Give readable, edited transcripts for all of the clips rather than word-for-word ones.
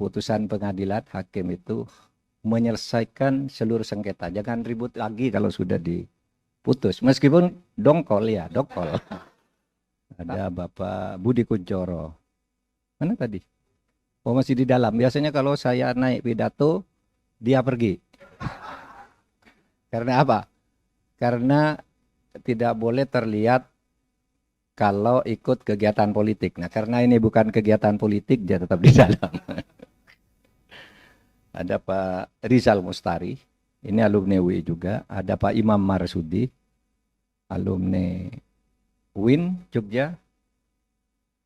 keputusan pengadilan hakim itu menyelesaikan seluruh sengketa. Jangan ribut lagi kalau sudah diputus. Meskipun dongkol ya, dongkol. Ada Bapak Budi Kunchoro. Mana tadi? Oh, masih di dalam. Biasanya kalau saya naik pidato, dia pergi. Karena apa? Karena tidak boleh terlihat kalau ikut kegiatan politik. Nah, karena ini bukan kegiatan politik, dia tetap di dalam. Ada Pak Rizal Mustari, ini alumni UI juga. Ada Pak Imam Marsudi, alumni UIN Jogja.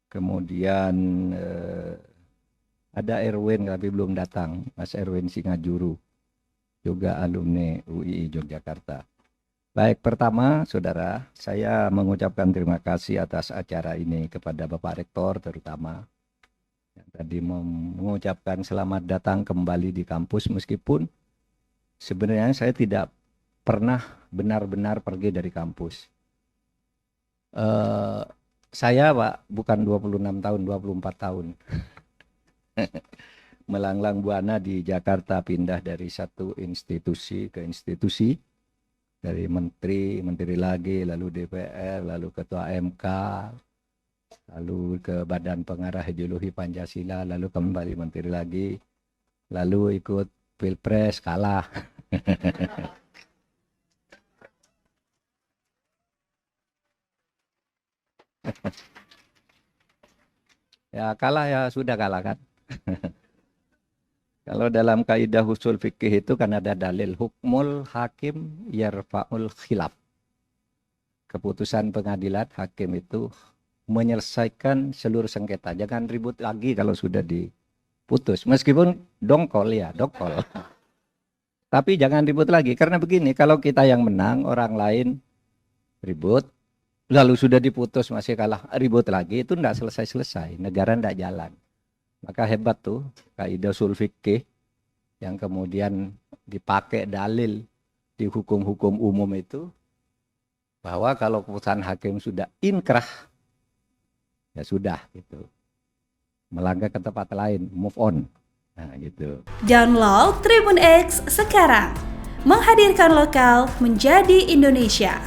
Kemudian ada Erwin tapi belum datang, Mas Erwin Singajuru, juga alumni UI Yogyakarta. Baik, pertama saudara, saya mengucapkan terima kasih atas acara ini kepada Bapak Rektor terutama yang tadi mengucapkan selamat datang kembali di kampus, meskipun sebenarnya saya tidak pernah benar-benar pergi dari kampus. Saya Pak bukan 26 tahun, 24 tahun. Melanglang buana di Jakarta, pindah dari satu institusi ke institusi. Dari menteri, menteri lagi, lalu DPR, lalu ketua MK, lalu ke Badan Pengarah Ideologi Pancasila, lalu kembali menteri lagi, lalu ikut Pilpres, kalah. Ya kalah ya sudah kalah kan. Kalau dalam kaidah usul fikih itu kan ada dalil hukmul hakim yarfa'ul khilaf. Keputusan pengadilan hakim itu menyelesaikan seluruh sengketa. Jangan ribut lagi kalau sudah diputus. Meskipun dongkol ya, dongkol. Tapi jangan ribut lagi. Karena begini, kalau kita yang menang, orang lain ribut, lalu sudah diputus masih kalah, ribut lagi, itu tidak selesai-selesai. Negara tidak jalan. Maka hebat tuh kaidah usul fikih yang kemudian dipakai dalil di hukum-hukum umum itu, bahwa kalau keputusan hakim sudah inkrah, ya sudah gitu. Melangkah ke tempat lain, move on. Nah gitu. Download Tribun X sekarang. Menghadirkan lokal menjadi Indonesia.